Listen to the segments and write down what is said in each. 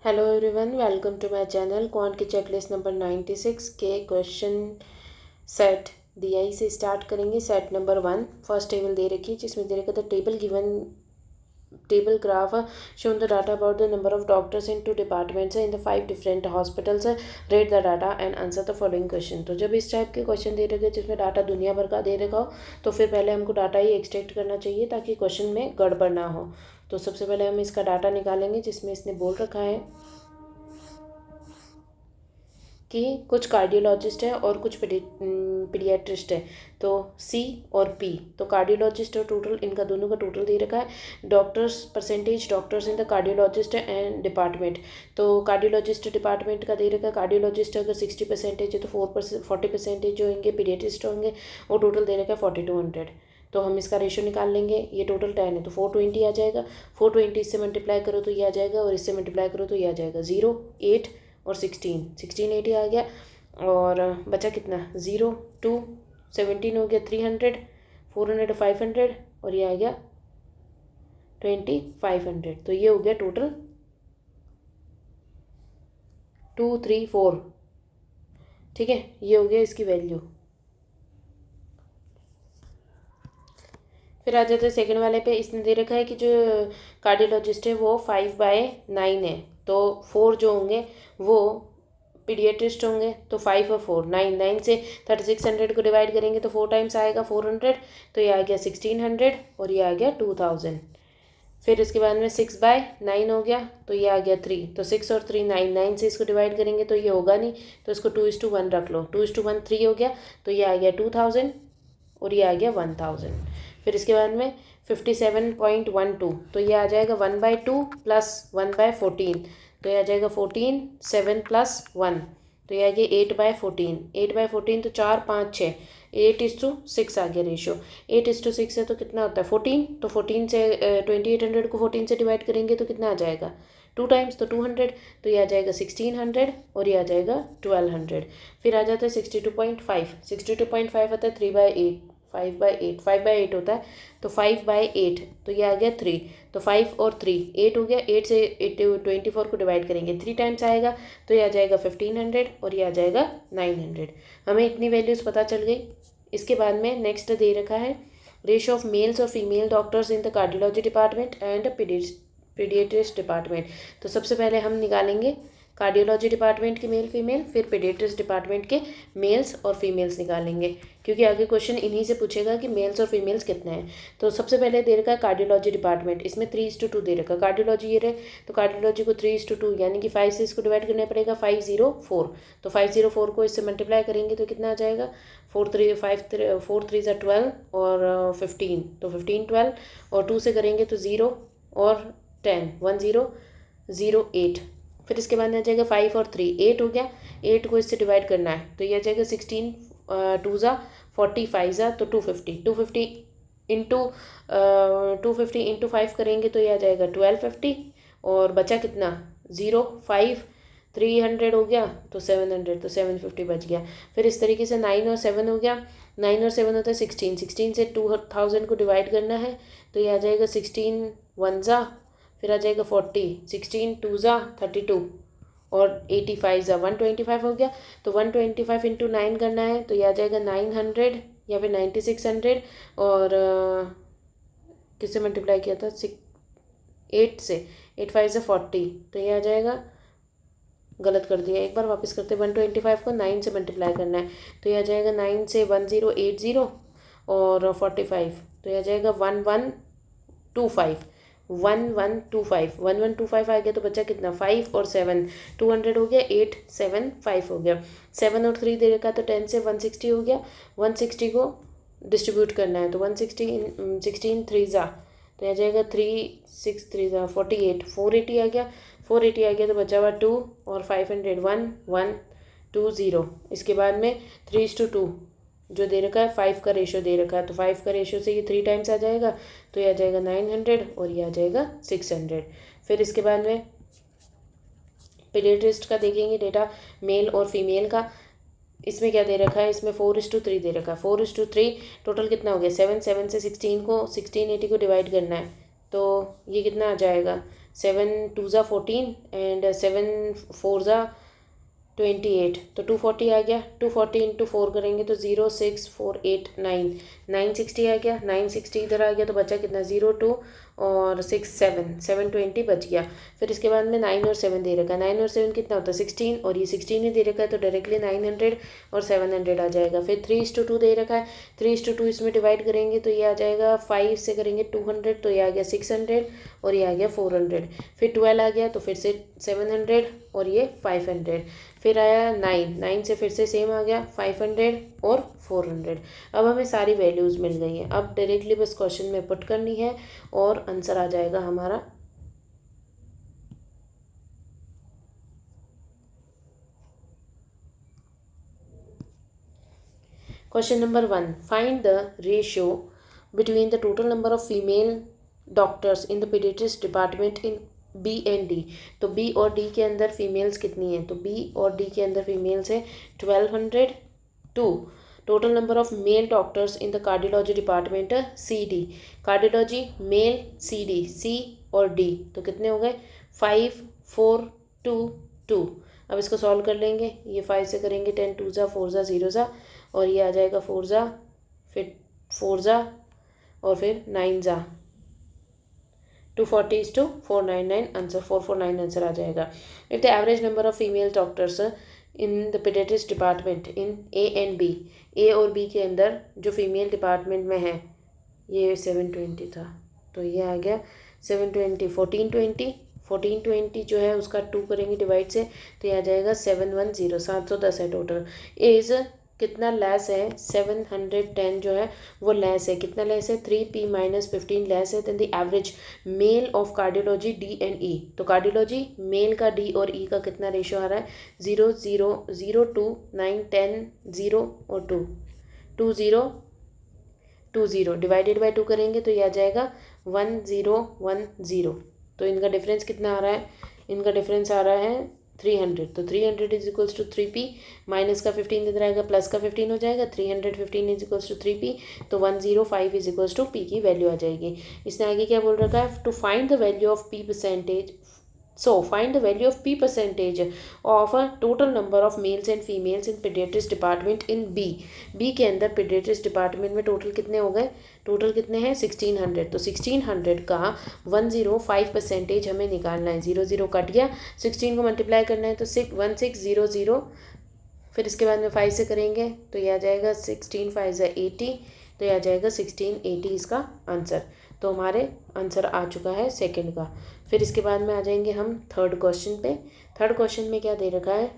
Hello everyone, welcome to my channel. Quant की checklist number 96 के question set DI से start करेंगे। Set number 1 first table दे रखी है जिसमें दे रखा था table given table graph shown the data about the number of doctors in two departments in the 5 different hospitals. Read the data and answer the following question। तो जब इस टाइप के क्वेश्चन दे रखे जिसमें डाटा दुनिया भर का दे रखा हो तो फिर पहले हमको डाटा ही एक्सट्रैक्ट करना चाहिए ताकि क्वेश्चन में गड़बड़ ना हो। तो सबसे पहले हम इसका डाटा निकालेंगे जिसमें इसने बोल रखा है कि कुछ कार्डियोलॉजिस्ट है और कुछ पीडियाट्रिस्ट है, तो C और P। तो कार्डियोलॉजिस्ट और टोटल इनका दोनों का टोटल दे रखा है। Doctors percentage doctors in the cardiologist and department, तो कार्डियोलॉजिस्ट डिपार्टमेंट का दे रखा है। कार्डियोलॉजिस्ट अगर 60% है तो 40% जो होंगे पीडियाट्रिस्ट होंगे, और टोटल दे रखा है 4200। तो हम इसका रेशियो निकाल लेंगे। ये टोटल 10 है तो 420 आ जाएगा। 420 इससे मल्टीप्लाई करो तो ये आ जाएगा, और इससे मल्टीप्लाई करो तो ये आ जाएगा 0, 8 और 16 80 आ गया। और बचा कितना 0 2 17 हो गया 300, 400 500, और ये आ गया 2500। तो ये हो गया टोटल 234। ठीक है, ये हो गया इसकी वैल्यू। फिर आ जाते हैं सेकंड वाले पे। इसने दे रखा है कि जो कार्डियोलॉजिस्ट है वो 5/9 है, तो 4 जो होंगे वो पीडियाट्रिस्ट होंगे। तो 5 और 4 9, 9 से 3600 को डिवाइड करेंगे तो 4 टाइम्स आएगा 400, तो ये आ गया 1600 और ये आ गया 2000। फिर इसके बाद में 6/9 हो गया तो ये आ गया 3, तो 6 और 3 9, 9 से इसको डिवाइड करेंगे तो ये होगा नहीं, तो इसको 2:1 रख लो। 2:1 3 हो गया, तो ये आ गया 2000 और ये आ गया 1000। फिर इसके बाद में 57.12, तो ये आ जाएगा 1/2 प्लस 1/14, तो ये आ जाएगा 14 7 प्लस 1, तो ये आ गया 8/14। 8/14 तो 4 5 6, 8:6 आ गया रेशियो। 8:6 है तो कितना होता है 14, तो 14 से 2800 को 14 से डिवाइड करेंगे तो कितना आ जाएगा 2 टाइम्स, तो 200, तो ये आ जाएगा 1600 और ये आ जाएगा 1200। फिर आ जाता है 62.5। 62.5 होता है 3/8, 5/8, 5/8 होता है, तो 5/8 तो ये आ गया 3, तो 5 और 3 8 हो गया। 8 से 24 को डिवाइड करेंगे 3 टाइम्स आएगा, तो ये आ जाएगा 1500 और ये आ जाएगा 900। हमें इतनी वैल्यूज़ पता चल गई। इसके बाद में नेक्स्ट दे रखा है रेशियो ऑफ मेल्स और female doctors in the cardiology department and पीडियाट्रिस्ट department. तो सबसे पहले हम निकालेंगे कार्डियोलॉजी डिपार्टमेंट के मेल फीमेल, फिर पीडियाट्रिस्ट डिपार्टमेंट के मेल्स और फीमेल्स निकालेंगे, क्योंकि आगे क्वेश्चन इन्हीं से पूछेगा कि मेल्स और फीमेल्स कितने हैं। तो सबसे पहले दे रखा है कार्डियोलॉजी डिपार्टमेंट, इसमें 3:2 दे रखा है। कार्डियोलॉजी ये रहे, तो कार्डियोलॉजी को 3:2 यानी कि 5 से इसको डिवाइड करना पड़ेगा 504, तो 504 को इससे मल्टीप्लाई करेंगे तो कितना आ जाएगा 4 3 12 और 15, तो 15 12 और 2 से करेंगे तो 0 और 10 1008। फिर इसके बाद आ जाएगा 5 और 3 8 हो गया। 8 को इससे डिवाइड करना है तो ये आ जाएगा 16 2 ज़ा 45 ज़ा, तो 250 250 इंटू 250 इंटू 5 करेंगे तो ये आ जाएगा 1250, और बचा कितना 0 5 300 हो गया, तो 700, तो 750 बच गया। फिर इस तरीके से 9 और 7 हो गया। 9 और 7 होता है 16, 16 से 2000 को डिवाइड करना है तो ये आ जाएगा 16 1 ज़ा, फिर आ जाएगा 40, 16 2 ज़ा 32 और 85 ज़ा 125 हो गया। तो 125 इंटू 9 करना है तो ये आ जाएगा 900 या फिर 9600, और किससे मल्टीप्लाई किया था 8 से, 8 5 ज़ा 40, तो ये आ जाएगा, गलत कर दिया, एक बार वापस करते। 125 को 9 से मल्टीप्लाई करना है तो ये आ जाएगा 9 से 1080 और 45, तो ये आ जाएगा 1125 1125 1125 आ गया। तो बचा कितना 5 और 7 200 हो गया, 875 हो गया। 7 और 3 दे रखा तो 10 से 160 हो गया। 160 को डिस्ट्रीब्यूट करना है तो 160 16 3 ज़ा, तो आ जाएगा 3 6 3 ज़ा 48, 480 आ गया। 480 आ गया तो बचा हुआ 2 और 500 1 1 2 0। इसके बाद में 3:2 जो दे रखा है 5 का रेशो दे रखा है, तो 5 का रेशो से ये 3 टाइम्स आ जाएगा, तो ये आ जाएगा 900 और ये आ जाएगा 600। फिर इसके बाद में पीडियाट्रिस्ट का देखेंगे डेटा मेल और फीमेल का। इसमें क्या दे रखा है, इसमें 4:3 दे रखा है। 4:3 टोटल कितना हो गया 7 7 से 16 को 1680 को डिवाइड करना है, तो ये कितना आ जाएगा 7 टू ज़ा 14 एंड 7 4 ज़ा 28, तो 240 आ गया। 240 इंटू 4 करेंगे तो 06489, 960 आ गया। 960 इधर आ गया तो बचा कितना, 02 और 6 720 बच गया। फिर इसके बाद में 9 और 7 दे रखा है। 9 और 7 कितना होता है, 16, और ये 16 ही दे रखा है तो डायरेक्टली 900 और 700 आ जाएगा। फिर 3:2 दे रखा है, 3:2 इसमें डिवाइड करेंगे तो ये आ जाएगा, 5 से करेंगे 200 तो ये आ गया 600 और ये आ गया 400। फिर 12 आ गया तो फिर से 700 और ये 500। फिर आया 9 से फिर से सेम आ गया 500 और 400। अब हमें सारी वैल्यूज़ मिल गई हैं। अब डायरेक्टली बस क्वेश्चन में पुट करनी है और आंसर आ जाएगा हमारा। Question number 1, find the ratio between the total number of female doctors in the paediatrics department in B and D. तो बी और डी के अंदर फीमेल्स कितनी हैं, तो बी और डी के अंदर फीमेल्स है 1200 to total number of male doctors in the cardiology department C D. Cardiology male C D, C और डी तो कितने हो गए 5 4 2 2। अब इसको सॉल्व कर लेंगे, ये 5 से करेंगे 10 2 ज़ा 4 ज़ा 0 ज़ा और ये आ जाएगा 4 ज़ा, फिर 4 ज़ा और फिर 9 ज़ा, 240 is to 499 आंसर 449 आंसर आ जाएगा। If the average number of female doctors in the paediatrics department in A and B, A और बी के अंदर जो फीमेल डिपार्टमेंट में है, ये 720 था तो ये आ गया 720, 1420 जो है उसका 2 करेंगे डिवाइड से तो ये आ जाएगा 710, 710 है टोटल। इज कितना लेस है, 710 जो है वो लेस है, कितना लेस है 3p माइनस 15 लेस है than the average male of cardiology D and E. तो कार्डियोलॉजी मेल का डी और ई का कितना रेशियो आ रहा है, 0 0 0 2 9 10 0 और 2 2 0 2 0 डिवाइडेड बाई 2 करेंगे तो ये आ जाएगा 1 0 1 0। तो इनका डिफरेंस कितना आ रहा है, इनका डिफरेंस आ रहा है 300। तो 300 is equals to 3p, minus का 15 इधर आएगा प्लस का 15 हो जाएगा, 315 इज इक्वल्स टू 3p, तो 105 इज इक्वल्स टू p की वैल्यू आ जाएगी। इसने आगे क्या बोल रखा है, to find the value of p percentage, so find the value of p percentage of a total number of males and females in pediatrics department in b। b के अंदर pediatrics department में टोटल कितने हो गए, total कितने हैं 1600। तो 1600 का 105% हमें निकालना है, 0 कट गया, 16 को मल्टीप्लाई करना है तो 1600। फिर इसके बाद में 5 से करेंगे तो ये आ जाएगा 16 5 80, तो ये आ जाएगा 1680 इसका आंसर। तो हमारे आंसर आ चुका है सेकंड का। फिर इसके बाद में आ जाएंगे हम थर्ड क्वेश्चन पे। थर्ड क्वेश्चन में क्या दे रखा है,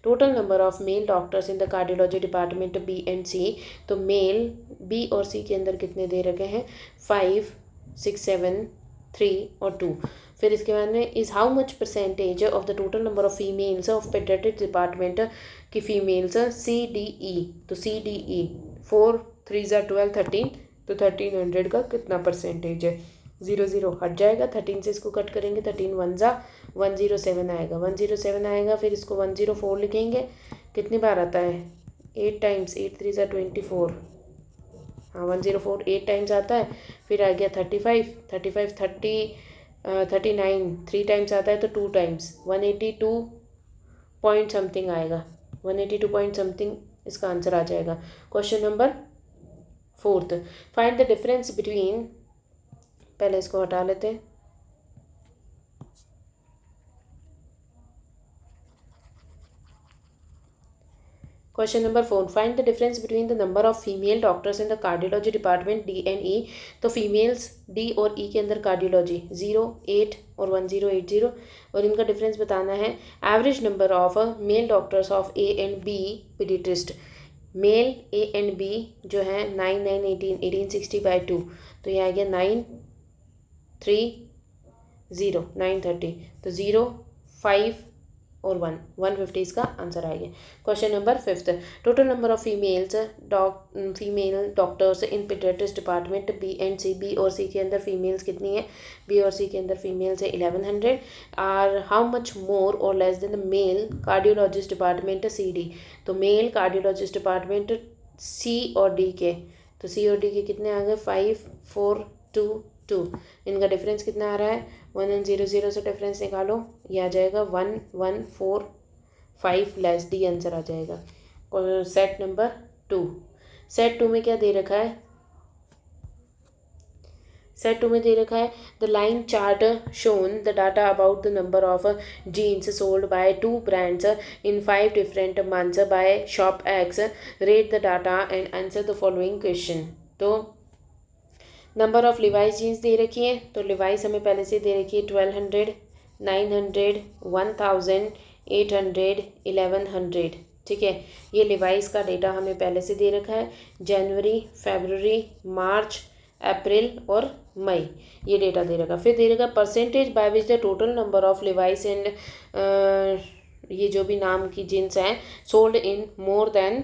total number of male doctors in the cardiology department B and C. तो मेल बी और सी के अंदर कितने दे रखे हैं, 5 6 7 3 और 2। फिर इसके बाद में is how much percentage of the total number of females of paediatric department की फीमेल्स सी डी ई। तो सी डी ई 4 3 ज़ा 12 13, तो 1300 का कितना परसेंटेज है, 0 हट जाएगा, 13 से इसको कट करेंगे 13 1 ज़ा 107 आएगा, 107 आएगा। फिर इसको 104 लिखेंगे, कितनी बार आता है 8 टाइम्स, 8 3 ज़ा 24, हाँ 104 8 टाइम्स आता है। फिर आ गया 35 35 39 3 टाइम्स आता है तो 2 टाइम्स 182 पॉइंट समथिंग आएगा, 182 पॉइंट समथिंग इसका आंसर आ जाएगा। Question number fourth, find the difference between, पहले इसको हटा लेते हैं। Question number 4, find the difference between the number of female doctors in the cardiology department D and E. तो फीमेल्स डी और ई के अंदर कार्डियोलॉजी 0 8 और 1080 और इनका डिफरेंस बताना है। Average number of male doctors of A and B paediatrist, male A and B जो है 9 9 18 1860 बाई 2, तो ये आ गया 9 3 0 930, तो 0 5 और 1 150 इसका आंसर आ गया। Question number 5, total number of female doctors in paediatrics department B and C. B और सी के अंदर फीमेल्स कितनी है, बी और सी के अंदर फीमेल्स है 1100। आर हाउ मच मोर और less than the male cardiologist department C D. तो मेल कार्डियोलॉजिस्ट डिपार्टमेंट सी और डी के, तो सी और डी के कितने आ गए 5 4 2 2, इनका डिफरेंस कितना आ रहा है 1100 से डिफरेंस निकालो, ये आ जाएगा 1145 लेस डी आंसर आ जाएगा। और सेट नंबर 2, सेट 2 में क्या दे रखा है, सेट 2 में दे रखा है the line chart shown the data about the number of jeans sold by 2 brands in 5 different months by shop X, rate the data and answer the following question. तो नंबर ऑफ लिवाइस जीन्स दे रखी है, तो Levi's हमें पहले से दे रखी है 1200, 900, 1000, 800, 1100, ठीक है। ये लिवाइस का डेटा हमें पहले से दे रखा है, जनवरी, फरवरी, मार्च, अप्रैल और मई, ये डेटा दे रखा। फिर दे रखा percentage by which the total number of Levi's and ये जो भी नाम की जीन्स हैं sold in more than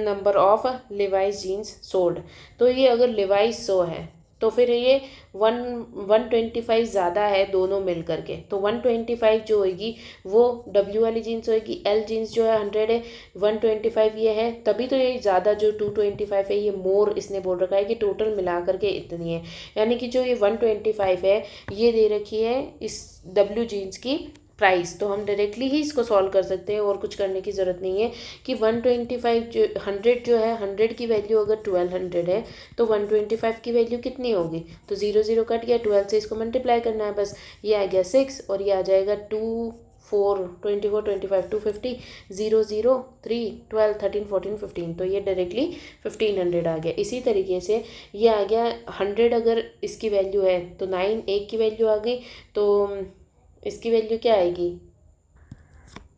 number of Levi's jeans sold. तो ये अगर लिवाइस 100 है तो फिर ये 125 ज़्यादा है दोनों मिल करके, तो 125 जो होगी वो डब्ल्यू वाली जीन्स होगी, एल जीन्स जो है 100 है, 125 ये है, तभी तो ये ज़्यादा जो 225 है ये मोर इसने बोल रखा है कि टोटल मिला करके इतनी है। यानी कि जो ये 125 है ये दे रखी है इस डब्ल्यू जीन्स की प्राइस, तो हम डायरेक्टली ही इसको सॉल्व कर सकते हैं और कुछ करने की ज़रूरत नहीं है कि 125 जो 100 जो है 100 की वैल्यू अगर 1200 है तो 125 की वैल्यू कितनी होगी, तो 0 कट गया, 12 से इसको मल्टीप्लाई करना है बस, ये आ गया 6 और ये आ जाएगा 2 4 24 25 250 0 0 3 12 13 14 15, तो ये डायरेक्टली 1500 आ गया। इसी तरीके से ये आ गया 100 अगर इसकी वैल्यू है तो 9 1 की वैल्यू आ गई, तो इसकी वैल्यू क्या आएगी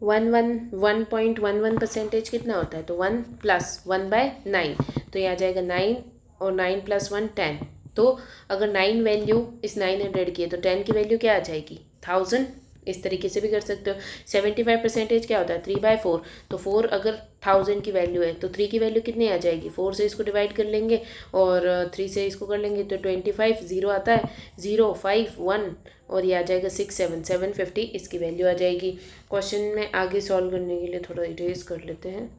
1.11% कितना होता है, तो 1 + 1/9, तो ये आ जाएगा 9 और 9 + 1 10। तो अगर 9 वैल्यू इस 900 की है तो 10 की वैल्यू क्या आ जाएगी 1000, इस तरीके से भी कर सकते हो। 75% क्या होता है 3/4, तो 4 अगर 1000 की वैल्यू है तो 3 की वैल्यू कितनी आ जाएगी, 4 से इसको डिवाइड कर लेंगे और 3 से इसको कर लेंगे तो 25, 0 आता है 0 5 1 और ये आ जाएगा 6 7 750 इसकी वैल्यू आ जाएगी। क्वेश्चन में आगे सॉल्व करने के लिए थोड़ा इरेज कर लेते हैं।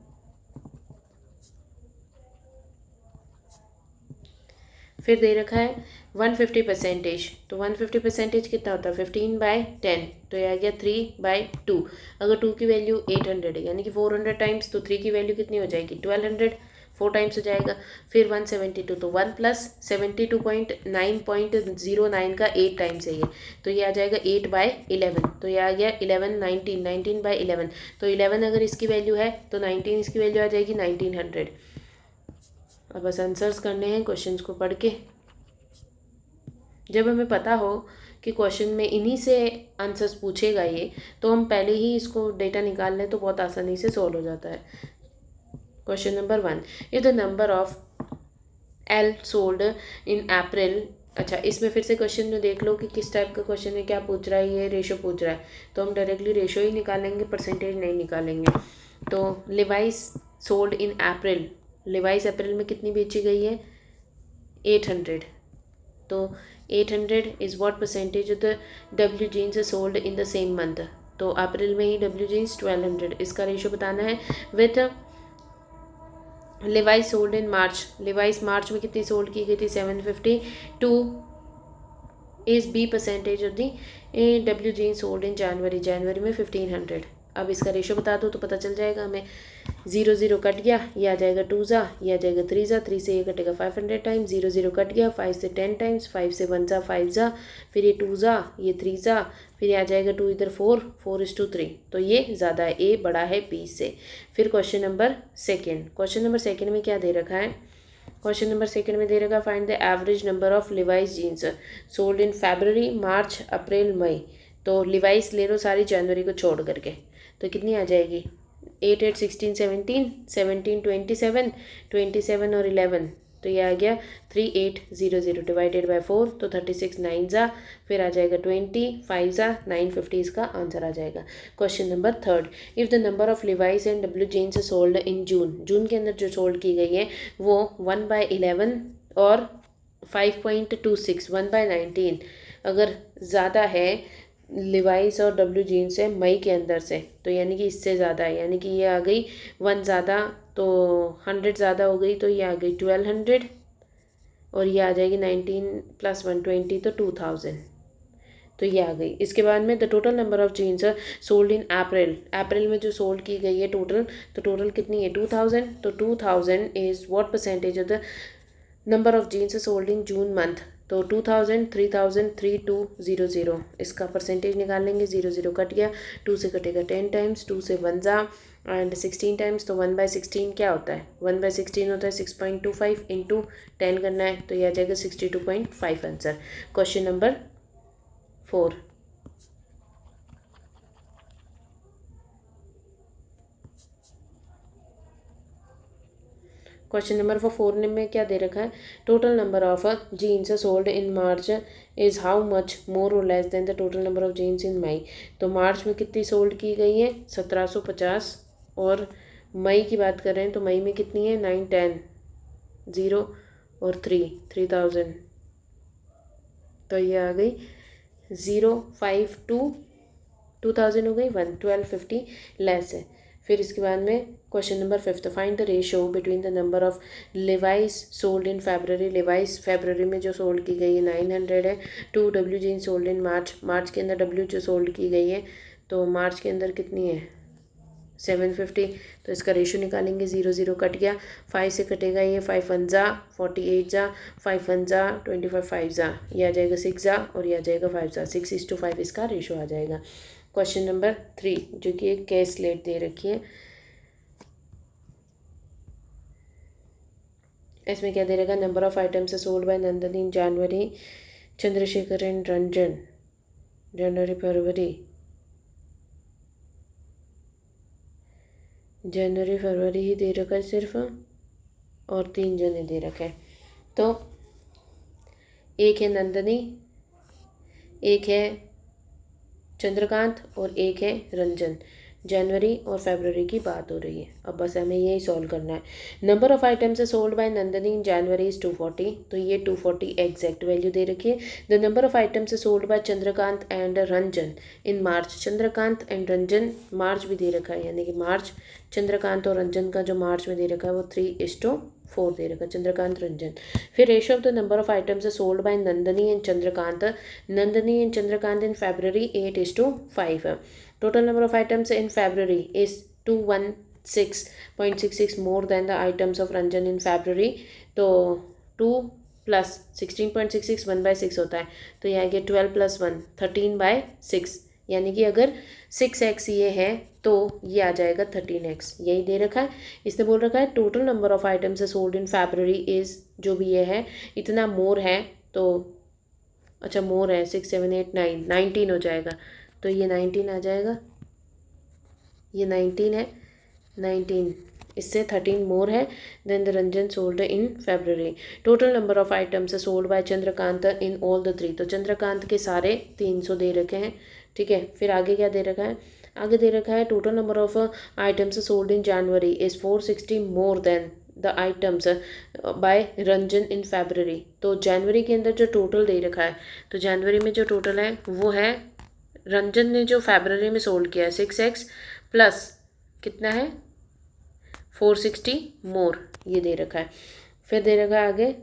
फिर दे रखा है 150%, तो 150% कितना होता है 15/10, तो ये आ गया 3/2। अगर 2 की वैल्यू 800 है यानी कि 400 टाइम्स, तो 3 की वैल्यू कितनी हो जाएगी 1200, 4 टाइम्स हो जाएगा। फिर 172, तो 1 + 72.9.09 का 8 टाइम्स है ये, तो ये आ जाएगा 8/11, तो ये आ गया 11 19 19/11, तो 11 अगर इसकी वैल्यू है तो 19 इसकी वैल्यू आ जाएगी 1900। अब बस आंसर्स करने हैं क्वेश्चंस को पढ़ के। जब हमें पता हो कि क्वेश्चन में इन्हीं से आंसर्स पूछेगा ये, तो हम पहले ही इसको डेटा निकाल लें तो बहुत आसानी से सॉल्व हो जाता है। Question number 1, if the number of L sold in April, अच्छा इसमें फिर से क्वेश्चन में देख लो कि किस टाइप का क्वेश्चन है, क्या पूछ रहा है, ये रेशो पूछ रहा है, तो हम डायरेक्टली रेशो ही निकालेंगे, परसेंटेज नहीं निकालेंगे। तो Levi's sold in April, Levi's April में कितनी बेची गई है 800, तो 800 is what percentage of the W jeans sold in the same month, तो अप्रैल में ही डब्ल्यू जीन्स 1200, इसका रेशो बताना है। With Levi's sold in March, Levi's March में कितनी सोल्ड की गई थी 750, to is B percentage of the W jeans sold in January, जनवरी में 1500। अब इसका रेशो बता दो तो पता चल जाएगा हमें। 0 0 कट गया, ये आ जाएगा 2 ज़ा, ये आ जाएगा 3 ज़ा, 3 से ये कटेगा 500 टाइम्स, 0 0 कट गया, 5 से 10 टाइम्स, 5 से 1 ज़ा 5 ज़ा, फिर ये 2 ज़ा, ये 3 ज़ा, फिर ये आ जाएगा 2 इधर 4 4:3, तो ये ज़्यादा है, ए बड़ा है 20 से। फिर question number second, question number second में क्या दे रखा है, क्वेश्चन नंबर सेकंड में दे रखा find the average number of Levi's jeans sold in February, March, April, May, तो लिवाइस ले लो सारी जनवरी को छोड़ करके, तो कितनी आ जाएगी 8 8 16 17 17 27 27 और 11, तो ये आ गया 3800 डिवाइडेड बाय 4, तो 36 9 ज़ा, फिर आ जाएगा 20 5 ज़ा 950, इसका आंसर आ जाएगा। Question number third, if the number of Levi's and W jeans sold in June, June के अंदर जो सोल्ड की गई है वो 1/11 और 5.26 1/19 अगर ज़्यादा है लिवाइस और डब्ल्यू जीन्स है मई के अंदर से, तो यानी कि इससे ज़्यादा है, यानी कि ये आ गई 1 ज़्यादा, तो 100 ज़्यादा हो गई, तो ये आ गई 1200 और ये आ जाएगी 19 + 120 तो 2000, तो ये आ गई। इसके बाद में the total number of jeans sold in April, April में जो सोल्ड की गई है टोटल, तो टोटल कितनी है 2000, तो 2000 is what percentage of the number of jeans sold in June month, तो 2000, 3000, 3200, इसका परसेंटेज निकाल लेंगे। 00 कट गया, 2 से कटेगा 10 टाइम्स, 2 से 1 जा एंड 16 टाइम्स, तो 1/16 क्या होता है, 1/16 होता है 6.25 इंटू 10 करना है, तो यह आ जाएगा 62.5 answer. Question number 4। Question number 4 में क्या दे रखा है, total number of jeans sold in March is how much more और less than the total number of jeans in May. तो मार्च में कितनी सोल्ड की गई है 1750, और मई की बात कर रहे हैं तो मई में कितनी है 9, 10, 0 और 3000, तो ये आ गई 0, 5, 2, 2000 हो गई 1, 1250 लेस है। फिर इसके बाद में question number 5, find the ratio between the number of Levi's sold in February, Levi's February में जो सोल्ड की गई है 900 है, 2 W gene sold in March, March के अंदर डब्ल्यू जो सोल्ड की गई है तो मार्च के अंदर कितनी है 750, तो इसका रेशो निकालेंगे। 00 कट गया, 5 से कटेगा ये 5 1 जा 48 जा, 5 1 जा 25, 5 जा, ये आ जाएगा 6 जा और ये आ जाएगा 5 जा, 6:5 इसका रेशो आ जाएगा। क्वेश्चन नंबर 3 जो कि एक केस स्लेट दे रखी है, इसमें क्या दे रखा है, number of items sold by Nandini in January, Chandrashekhar and Ranjan जनवरी फरवरी ही दे रखा है सिर्फ, और 3 जने दे रखा है। तो एक है नंदनी, एक है चंद्रकांत और एक है रंजन, जनवरी और फरवरी की बात हो रही है। अब बस हमें यही सॉल्व करना है। Number of items sold by Nandini in January is 240, तो ये 240 एग्जैक्ट वैल्यू दे रखी है। The number of items sold by Chandrakant and Ranjan in March, Chandrakant and Ranjan March भी दे रखा है, यानी कि मार्च चंद्रकांत और रंजन का जो मार्च में दे रखा है वो 3:4 दे रखा है, चंद्रकांत रंजन। फिर ratio of the number of items sold by Nandini and Chandrakant, Nandini and Chandrakant in February 8:5। Total number of items in February is 216.66 more than the items of Ranjan in February, तो 2 प्लस 16.66 1/6 होता है, तो ये आ गया 12 + 1 13/6, यानी कि अगर 6x ये है तो ये आ जाएगा 13x, यही दे रखा है। इसने बोल रखा है total number of items sold in February is, जो भी ये है इतना मोर है, तो अच्छा मोर है 6 7 8 9 19 हो जाएगा, तो ये 19 आ जाएगा, ये 19 है, 19 इससे 13 मोर है than the Ranjan sold in February। Total number of items sold by Chandrakant in all the 3, तो चंद्रकांत के सारे 300 दे रखे हैं, ठीक है। फिर आगे क्या दे रखा है, आगे दे रखा है total number of items sold in January is 460 more than the items by Ranjan in February। तो जनवरी के अंदर जो टोटल दे रखा है, तो जनवरी में जो टोटल है वो है, रंजन ने जो February में सोल्ड किया है 6x प्लस कितना है 460 मोर, ये दे रखा है। फिर दे रखा है आगे,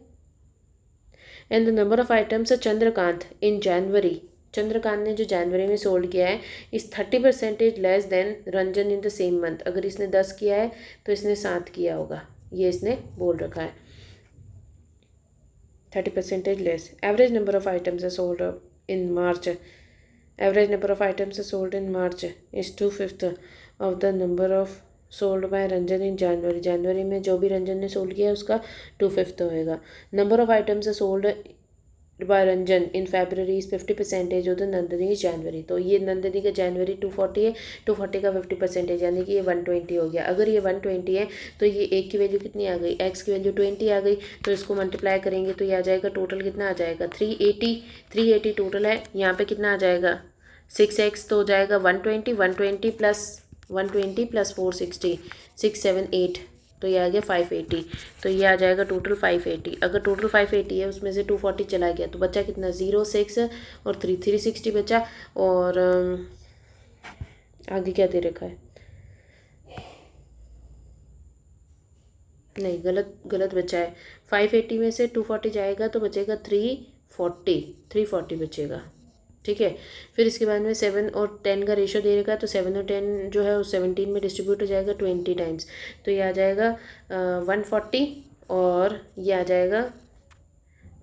and the number of items Chandrakant in January, Chandrakant ने जो जनवरी में सोल्ड किया है is 30% less than Ranjan in the same month. अगर इसने 10 किया है तो इसने 7 किया होगा, ये इसने बोल रखा है 30% less. Average number of items sold in March, average number of items sold in March is 2/5 of the number of sold by Ranjan in January, जनवरी में जो भी रंजन ने सोल्ड किया है उसका 2/5 होएगा। Number of items sold by Ranjan in February is 50% of the Nandini is जनवरी, तो ये नंदनी का जनवरी 240 है, 240 का 50% यानी कि ये 120 हो गया। अगर ये 120 है तो ये एक की वैल्यू कितनी आ गई, x की वैल्यू 20 आ गई, तो इसको मल्टीप्लाई करेंगे तो ये आ जाएगा टोटल कितना आ जाएगा 380 टोटल है। यहाँ पे कितना आ जाएगा 6x, तो हो जाएगा 120, 120 प्लस 460 6 7 8, तो ये आ गया 580, तो ये आ जाएगा टोटल 580। अगर टोटल 580 है उसमें से 240 चला गया तो बचा कितना 0 6 और 3 360 बचा। और आगे क्या दे रखा है, नहीं गलत बचा है, 580 में से 240 जाएगा तो बचेगा 340 बचेगा, ठीक है। फिर इसके बाद में 7 और 10 का रेशो दे रखा है, तो 7 और 10 जो है वो 17 में डिस्ट्रीब्यूट हो जाएगा 20 टाइम्स, तो ये आ जाएगा 140 और ये आ जाएगा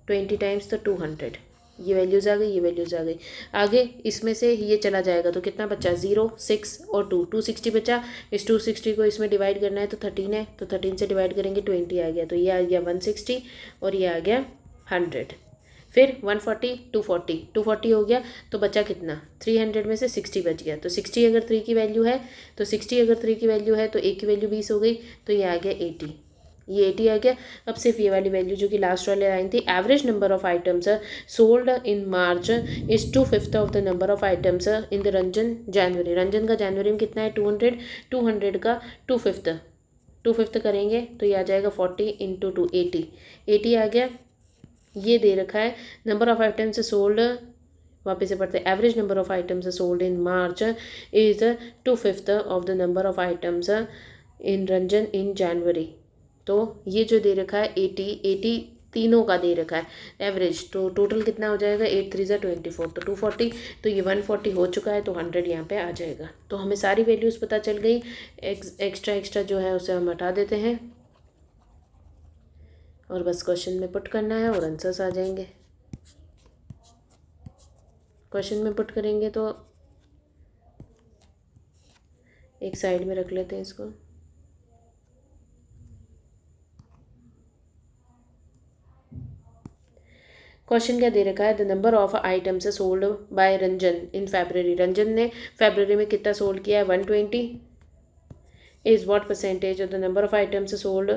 20 टाइम्स तो 200। ये वैल्यूज़ आ गई, ये वैल्यूज़ आ गई। आगे इसमें से ये चला जाएगा तो कितना बचा, 0 6 और 2 260 बचा। इस 260 को इसमें डिवाइड करना है तो 13 है, तो 13 से डिवाइड करेंगे 20 आ गया, तो ये आ गया 160 और ये आ गया 100। फिर 140 240 240 हो गया, तो बचा कितना, 300 में से 60 बच गया, तो 60 अगर 3 की वैल्यू है, तो 60 अगर 3 की वैल्यू है तो ए की वैल्यू 20 हो गई, तो ये आ गया 80। ये 80 आ गया। अब सिर्फ ये वाली वैल्यू जो कि लास्ट वाले लाइन थी, average number of items sold in March is 2/5 of the number of items in the Ranjan January. Ranjan का जनवरी में कितना है, 200, 200 का 2/5 करेंगे तो ये आ जाएगा 40 इंटू 2 80, 80 आ गया। ये दे रखा है नंबर ऑफ आइटम्स सोल्ड, वापस से पढ़ते हैं, average number of items sold in March is 2/5 of the number of items in Ranjan in January. तो ये जो दे रखा है 80 तीनों का दे रखा है एवरेज, तो टोटल कितना हो जाएगा, 8 3 24, तो 240, तो ये 140 हो चुका है, तो 100 यहाँ पे आ जाएगा। तो हमें सारी वैल्यूज़ पता चल गई। एक्स्ट्रा जो है उसे हम हटा देते हैं और बस क्वेश्चन में पुट करना है और आंसर्स आ जाएंगे। क्वेश्चन में पुट करेंगे तो एक साइड में रख लेते हैं इसको। क्वेश्चन क्या दे रखा है, the number of items sold by Ranjan in February. Ranjan ने फेब्रवरी में कितना सोल्ड किया है, 120 is what percentage of the number of items sold.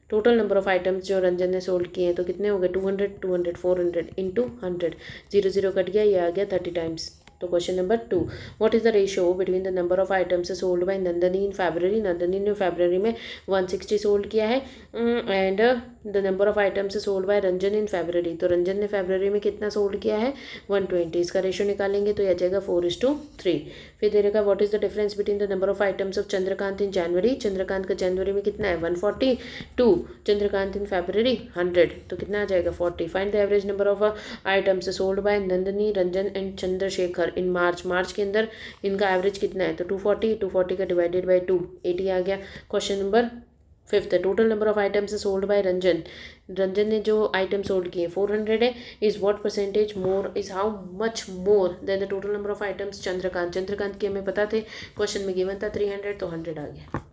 Total number of items जो रंजन ने सोल्ड किए हैं तो कितने हो गए, 200 200 400 इंटू 100, 0 0 कट गया, ये आ गया 30 टाइम्स। तो question number 2, what is the ratio between the number of items sold by Nandini in February. Nandini ने फेब्रवरी में 160 सोल्ड किया है and the number of items sold by Ranjan in February, तो रंजन ने फेब्रवरी में कितना सोल्ड किया है, 120। इसका रेशियो निकालेंगे तो यह आ जाएगा 4:3। फिर दे रखा what is the difference between the number of items of Chandrakant in January. Chandrakant का जनवरी में कितना है, 140 टू चंद्रकांत इन फेब्रवरी 100, तो कितना आ जाएगा 40। Find the average number of items sold by Nandini Ranjan and Chandrashekhar in March. March के अंदर इनका एवरेज कितना है, तो 240 का डिवाइडेड बाई 2 80 आ गया। Question number 5, total number of items sold by Ranjan. Ranjan ने जो आइटम सोल्ड किए 400 है, is what percentage more, is how much more than the total number of items Chandrakant. Chandrakant के हमें पता थे, क्वेश्चन में गिवन था 300, तो 100 आ गया।